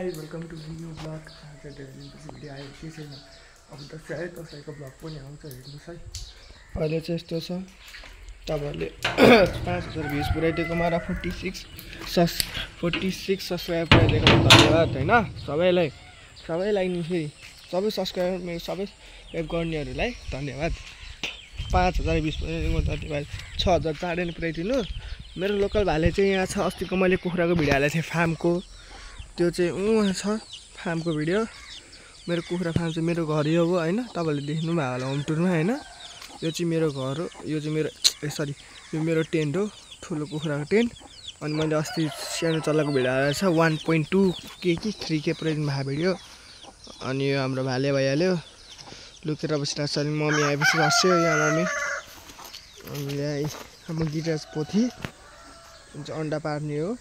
Guys welcome to new blog. आज धेरै दिनपछि भिडियो आयो के छैन। अब दसैँको ब्लग पनि आउँछ, हेर्नुहोस् है। अहिले चाहिँ यस्तो छ, तपाईँहरूले 5000 भ्युज पुऱ्याइदिएको मारा 46 सब्सक्राइब पुऱ्याइदिएको धन्यवाद होइन सबैलाई नि फेरि सबै सब्सक्राइबर मेरो सबै हेल्प गर्नेहरूलाई धन्यवाद। 5000 भ्युज पुऱ्याइदिएको धन्यवाद। 6000 चाँडै नै पुऱ्याइदिनु। मेरो लोकल भाले चाहिँ यहाँ छ। अस्तिको मैले कुखुराको भिडियो हालेको थिएँ फार्मको, त्यो चाहिँ उहाँ छ फार्मको भिडियो। मेरो कुखुरा फार्म चाहिँ मेरो घर यो हो होइन, तपाईँहरूले देख्नु भयो होला होम टुरमा होइन। यो चाहिँ मेरो घर हो, यो चाहिँ मेरो यो मेरो टेन्ट हो, ठुलो कुखुराको टेन्ट। अनि मैले अस्ति सानो चल्लाको भिडियो हालेको छ 1.2 के 3K पुऱ्याइदिनु भएको भिडियो। अनि यो हाम्रो भाले भइहाल्यो, लुकेर बसिरहेको छ। अनि मम्मी आएपछि बस्यो यहाँ मम्मी। अनि हाम्रो गिटार पोथी चाहिँ अन्डा पार्ने हो।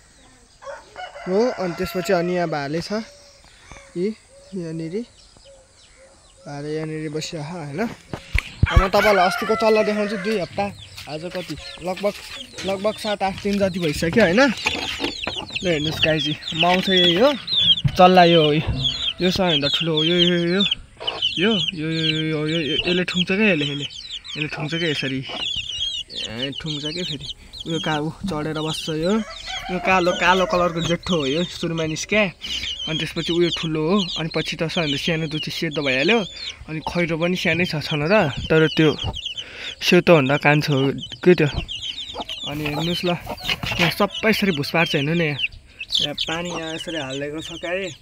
अनि त्यसपछि अनि यहाँ भाले छ, यहाँनिर भाले यहाँनिर बसिरहेको होइन। अब म तपाईँलाई अस्तिको चल्ला देखाउँछु। 2 हप्ता आज कति लगभग 7-8 दिन जति भइसक्यो होइन। ल हेर्नुहोस् गाइजी, माउ चाहिँ यही हो, चल्ला यो सबैभन्दा ठुलो हो। यो यसले ठुङ्छ क्या, यसले ठुङ्छ क्या, यसरी ठुङ्छ क्या। फेरि उयो चढेर बस्छ। यो कालो कलरको जेठो हो, यो सुरुमा निस्क्या। अनि त्यसपछि उयो ठुलो हो, अनि पछि त सबभन्दा सानो त्यो चाहिँ सेतो भइहाल्यो। अनि खैरो पनि सानै छ छन र, तर त्यो सेतोभन्दा कान्छो हो के त्यो। अनि हेर्नुहोस् ल, यहाँ सबै यसरी भुस पार्छ हेर्नु न। यहाँ पानी यहाँ यसरी हालिदिएको छ क्यारे,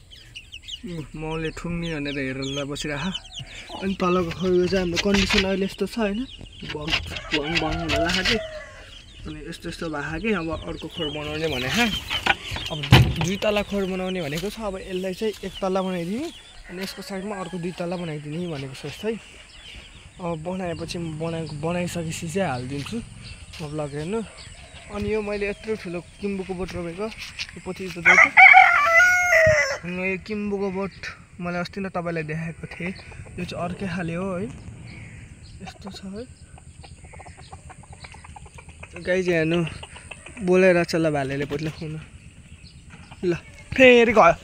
मौले ठुङ्ने भनेर हेरेर बसिरहेको। अनि तलको यो चाहिँ हाम्रो कन्डिसन अहिले यस्तो छ होइन, बङ भएको कि। अनि यस्तो भएको कि अब अर्को खोर बनाउने भनेको। अब 2 तला खोर बनाउने भनेको छ। अब यसलाई चाहिँ 1 तला बनाइदिने, अनि यसको साइडमा अर्को 2 तला बनाइदिने भनेको सोच है। अब बनाएपछि बनाइसकेपछि चाहिँ हालिदिन्छु म ब्लग हेर्नु। अनि यो मैले यत्रो ठुलो किम्बुको बोट रोपेको, यो पोथी त देखेको। अनि यो किम्बुको बोट मैले अस्ति नै तपाईँलाई देखाएको थिएँ। यो चाहिँ अर्कै खाले हो है, यस्तो छ है गाई चाहिँ हेर्नु। बोलाइरहेको छ ल भालेले पोथीलाई खुवाउन। ल फेरि गयो,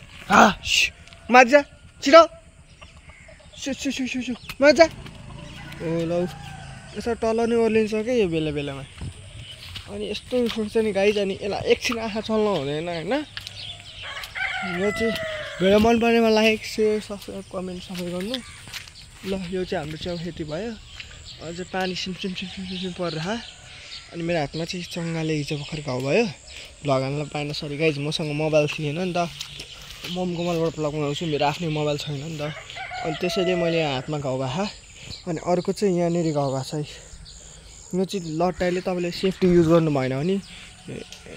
मजा छिटो मजा हो ल। यसो तल नै ओर्लिन्छ क्या यो बेलामा। अनि यस्तो सोच्छ नि गाई जाने, यसलाई एकछिन आँखा चल्न हुँदैन होइन। यो चाहिँ भिडियो मन परेमा लाइक सेयर सब्सक्राइब कमेन्ट सबै गर्नु ल। यो चाहिँ हाम्रो च्याउखेती भयो। अझै पानी सिमसिम परिरह। अनि मेरो हातमा चाहिँ चङ्गाले हिजो भर्खर घाउ भयो, भ्लग हाल्न पाएन सरी गाइज। मसँग मोबाइल थिएन नि त, मम्मीको मोबाइलबाट भ्लग बनाउँछु, मेरो आफ्नै मोबाइल छैन नि त। अनि त्यसैले मैले यहाँ हातमा घाउ भएको। अनि अर्को चाहिँ यहाँनिर घाउ भएको छ। यो चाहिँ लट्टाइले तपाईँले सेफ्टी युज गर्नु भएन भने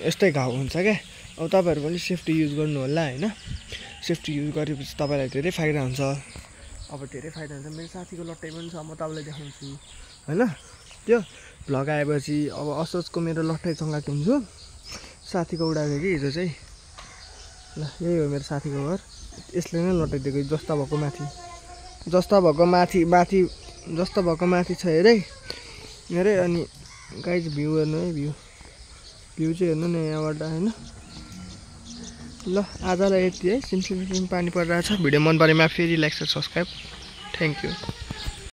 यस्तै घाउ हुन्छ क्या। अब तपाईँहरू पनि सेफ्टी युज गर्नु होला होइन। सेफ्टी युज गरेपछि तपाईँलाई धेरै फाइदा हुन्छ। अब धेरै फाइदा हुन्छ। मेरो साथीको लट्टाइ पनि छ, म तपाईँलाई देखाउँछु होइन। त्यो भ्लग आएपछि अब असोजको मेरो लट्टाइ चङ्गा किन्छु। साथीको उडाएको कि हिजो चाहिँ। ल यही हो मेरो साथीको घर, यसले नै लट्टाइदिएको। जस्ता भएको माथि छ हेरे। अनि गाई चाहिँ भ्यू हेर्नु है, भ्यू चाहिँ हेर्नु न यहाँबाट होइन। ल आजलाई यति है। सिमसिम पानी परिरहेछ। भिडियो मन परेमा फेरि लाइक सब्सक्राइब। Thank you.